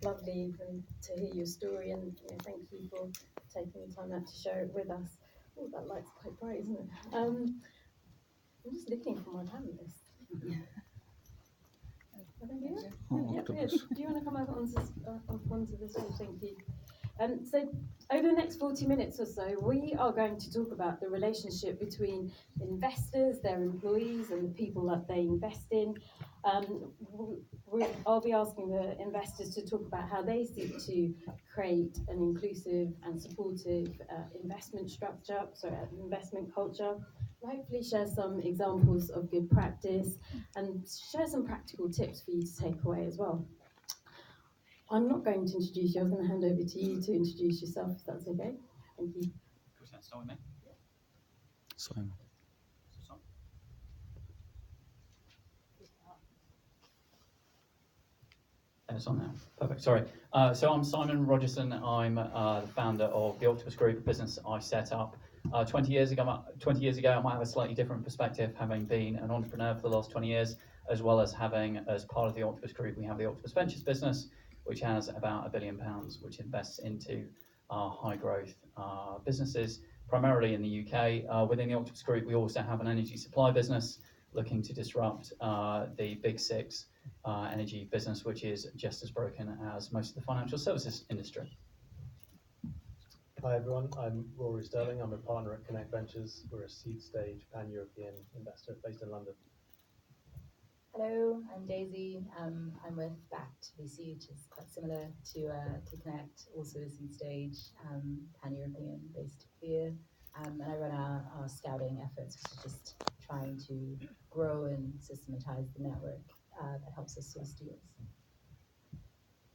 lovely to hear your story, and thank you for taking the time out to share it with us. Oh, that light's quite bright, isn't it? I'm just looking for my panelists. Do you want to come up onto the stage? Thank you. So over the next 40 minutes or so, we are going to talk about the relationship between investors, their employees, and the people that they invest in. I'll be asking the investors to talk about how they seek to create an inclusive and supportive investment culture. Hopefully share some examples of good practice and share some practical tips for you to take away as well. I'm not going to introduce you. I was going to hand over to you to introduce yourself, if that's okay. Thank you. Who's going to start with me? Simon. It's on now. Perfect. Sorry. So I'm Simon Rogerson. I'm the founder of the Octopus Group, a business I set up 20 years ago. 20 years ago, I might have a slightly different perspective, having been an entrepreneur for the last 20 years, as well as having, as part of the Octopus Group, we have the Octopus Ventures business, which has about £1 billion, which invests into high growth businesses, primarily in the UK. Within the Octopus Group, we also have an energy supply business looking to disrupt the big six energy business, which is just as broken as most of the financial services industry. Hi everyone, I'm Rory Sterling. I'm a partner at Connect Ventures. We're a seed stage pan-European investor based in London. Hello, I'm Daisy. I'm with Backed VC, which is quite similar to Connect, also a seed stage, pan-European based here. And I run our scouting efforts, which is just trying to grow and systematize the network that helps us source deals.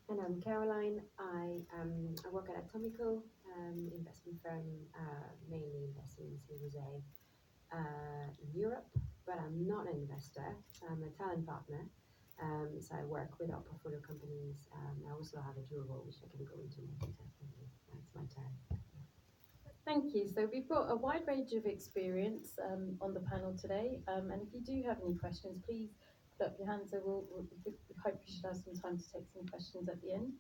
And I'm Caroline. I work at Atomico, investment firm, mainly investing in Series A in Europe, but I'm not an investor. I'm a talent partner. So I work with our portfolio companies. I also have a dual role, which I can go into more detail when it's my turn. Thank you. So we've got a wide range of experience on the panel today. And if you do have any questions, please put up your hand. So we hope you should have some time to take some questions at the end.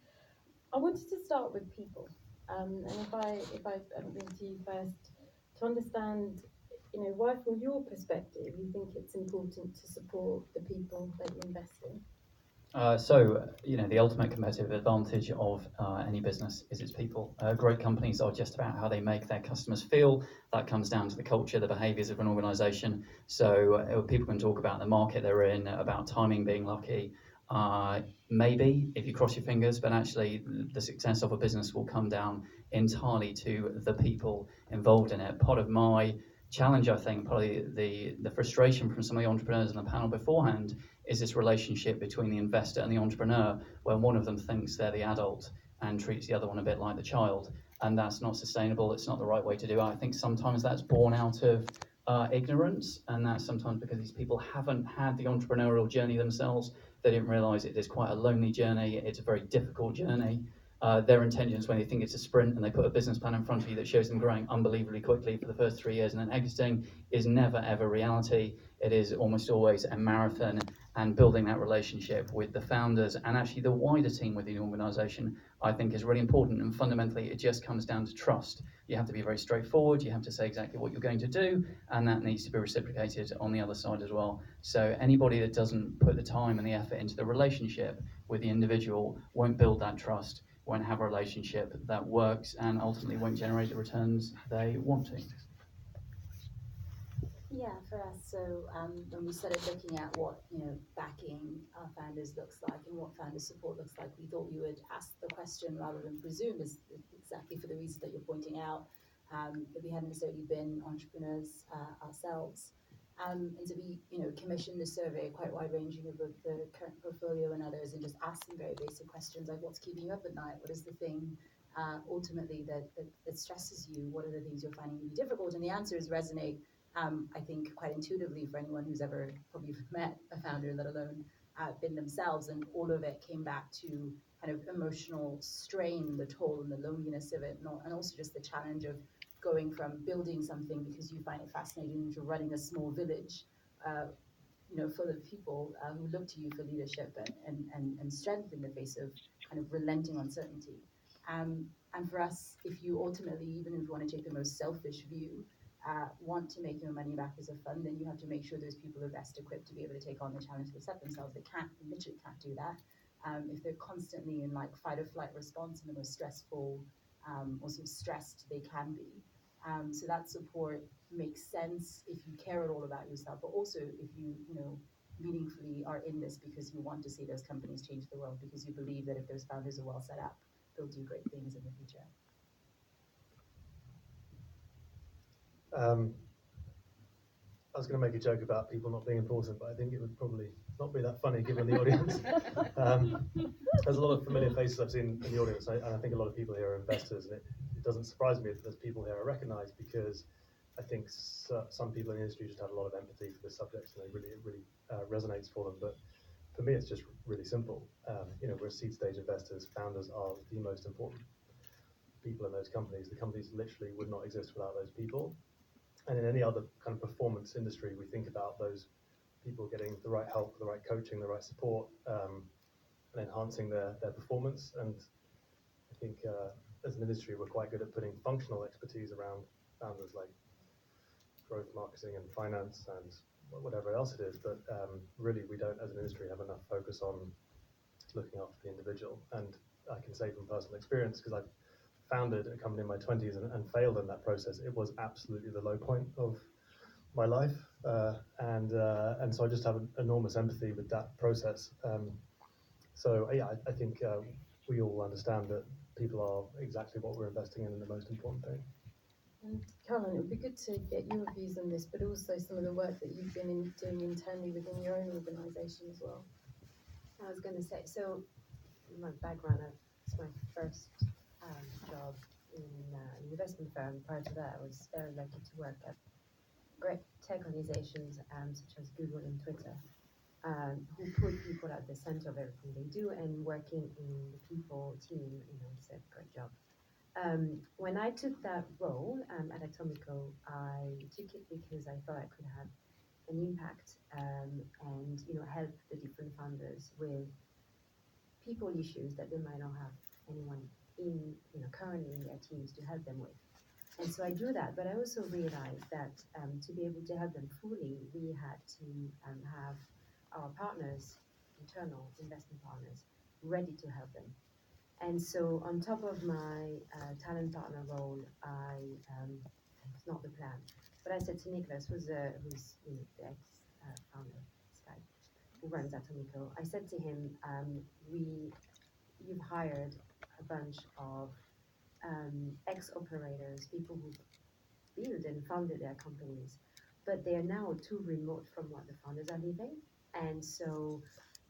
I wanted to start with people. And if I bring to you first, to understand, why from your perspective you think it's important to support the people that you invest in. The ultimate competitive advantage of any business is its people. Great companies are just about how they make their customers feel. That comes down to the culture, the behaviours of an organisation. So people can talk about the market they're in, about timing being lucky. Maybe, if you cross your fingers, but actually the success of a business will come down entirely to the people involved in it. Part of my challenge, I think, probably the frustration from some of the entrepreneurs in the panel beforehand, is this relationship between the investor and the entrepreneur, where one of them thinks they're the adult and treats the other one a bit like the child. And that's not sustainable. It's not the right way to do it. I think sometimes that's born out of ignorance, and that's sometimes because these people haven't had the entrepreneurial journey themselves. They didn't realise it is quite a lonely journey. It's a very difficult journey. Their intentions when they think it's a sprint and they put a business plan in front of you that shows them growing unbelievably quickly for the first 3 years and then exiting is never ever reality. It is almost always a marathon, and building that relationship with the founders and actually the wider team within the organisation, I think, is really important. And fundamentally, it just comes down to trust. You have to be very straightforward. You have to say exactly what you're going to do, and that needs to be reciprocated on the other side as well. So anybody that doesn't put the time and the effort into the relationship with the individual won't build that trust, won't have a relationship that works, and ultimately won't generate the returns they want to. Yeah, for us, so when we started looking at what backing our founders looks like and what founder support looks like, we thought we would ask the question rather than presume, is exactly for the reasons that you're pointing out, that we hadn't necessarily been entrepreneurs ourselves. And so we commissioned the survey, quite wide ranging of the current portfolio and others, and just asked some very basic questions like, what's keeping you up at night? What is the thing ultimately that stresses you? What are the things you're finding really difficult? And the answers resonate, I think, quite intuitively for anyone who's ever probably met a founder, let alone been themselves. And all of it came back to kind of emotional strain, the toll and the loneliness of it, and also just the challenge of going from building something because you find it fascinating to running a small village, full of people who look to you for leadership and strength in the face of kind of relenting uncertainty. And for us, if you ultimately, even if you want to take the most selfish view, want to make your money back as a fund, then you have to make sure those people are best equipped to be able to take on the challenge to set themselves. They literally can't do that. If they're constantly in like fight or flight response in the most stressful or sort of stressed they can be. So that support makes sense if you care at all about yourself, but also if you meaningfully are in this because you want to see those companies change the world, because you believe that if those founders are well set up, they'll do great things in the future. I was going to make a joke about people not being important, but I think it would probably not be that funny given the audience. There's a lot of familiar faces I've seen in the audience, and I think a lot of people here are investors, and it doesn't surprise me that there's people here I recognise, because I think some people in the industry just have a lot of empathy for this subject, and it really resonates for them. But for me, it's just really simple. We're seed stage investors. Founders are the most important people in those companies. The companies literally would not exist without those people. And in any other kind of performance industry, we think about those people getting the right help, the right coaching, the right support, and enhancing their performance. And I think as an industry, we're quite good at putting functional expertise around founders, like growth marketing and finance and whatever else it is. But really, we don't, as an industry, have enough focus on looking after the individual. And I can say from personal experience, because I've founded a company in my 20s and failed in that process. It was absolutely the low point of my life, and so I just have an enormous empathy with that process. So yeah, I think we all understand that people are exactly what we're investing in the most important thing. And Caroline, it would be good to get your views on this, but also some of the work that you've been doing internally within your own organisation as well. I was going to say, so my background, it's my first job in an investment firm. Prior to that, I was very lucky to work at great tech organizations such as Google and Twitter, who put people at the center of everything they do, and working in the people team, it's a great job. When I took that role at Atomico, I took it because I thought I could have an impact and help the different founders with people issues that they might not have anyone in currently in their teams to help them with. And so I do that, but I also realized that to be able to help them fully, we had to have our partners, internal investment partners, ready to help them. And so on top of my talent partner role, it's not the plan, but I said to Nicholas, who's the ex-founder, this guy who runs Atomico, I said to him, you've hired a bunch of ex-operators, people who built and founded their companies, but they are now too remote from what the founders are living, and so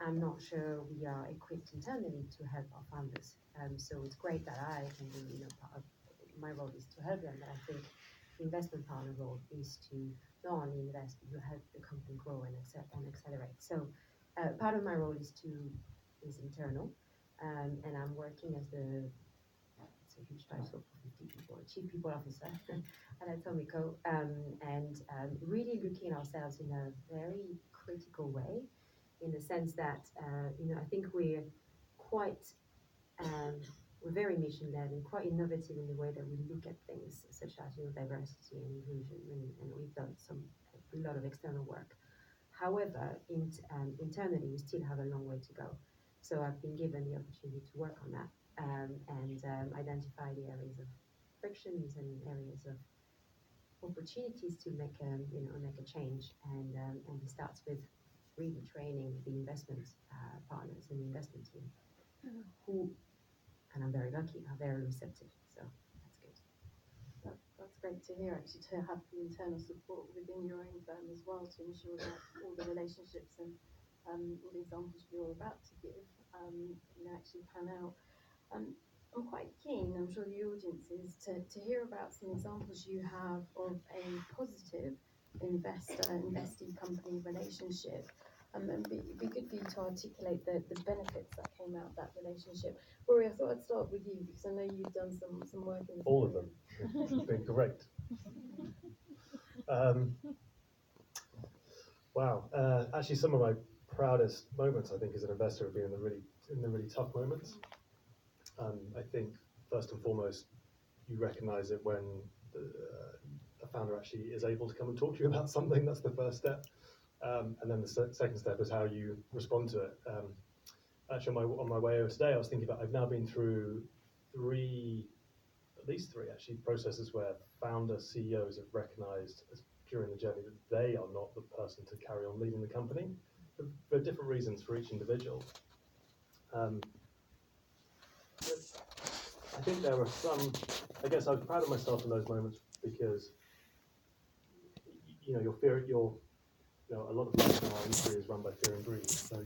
I'm not sure we are equipped internally to help our founders. So it's great that I can be, part of my role is to help them, but I think the investment partner role is to not only invest, but to help the company grow and accelerate. So part of my role is internal, and I'm working as it's a huge title for 50 people, Chief People Officer at Atomico, and really looking at ourselves in a very critical way, in the sense that, I think we're quite, we're very mission-led and quite innovative in the way that we look at things, such as, diversity and inclusion, and we've done a lot of external work. However, internally, we still have a long way to go. So I've been given the opportunity to work on that, and identify the areas of frictions and areas of opportunities to make a change, and it starts with really training the investment partners and the investment team, who, and I'm very lucky, are very receptive. So that's good. That's great to hear, actually, to have the internal support within your own firm as well, to ensure that all the relationships and all the examples you're about to give actually pan out. I'm quite keen, I'm sure the audience is, to hear about some examples you have of a positive investee company relationship. And it'd be good for you to articulate the benefits that came out of that relationship. Rory, I thought I'd start with you, because I know you've done some work in this. All of them. It's been great. Wow. Actually, some of my proudest moments, I think, as an investor have been in the really tough moments. I think first and foremost, you recognise it when a founder actually is able to come and talk to you about something. That's the first step. And then the second step is how you respond to it. Actually, on my way over today, I was thinking about, I've now been through at least three actually, processes where founder CEOs have recognised during the journey that they are not the person to carry on leading the company for different reasons for each individual. I think there were some, I guess I was proud of myself in those moments because, you know, a lot of life in our industry is run by fear and greed. So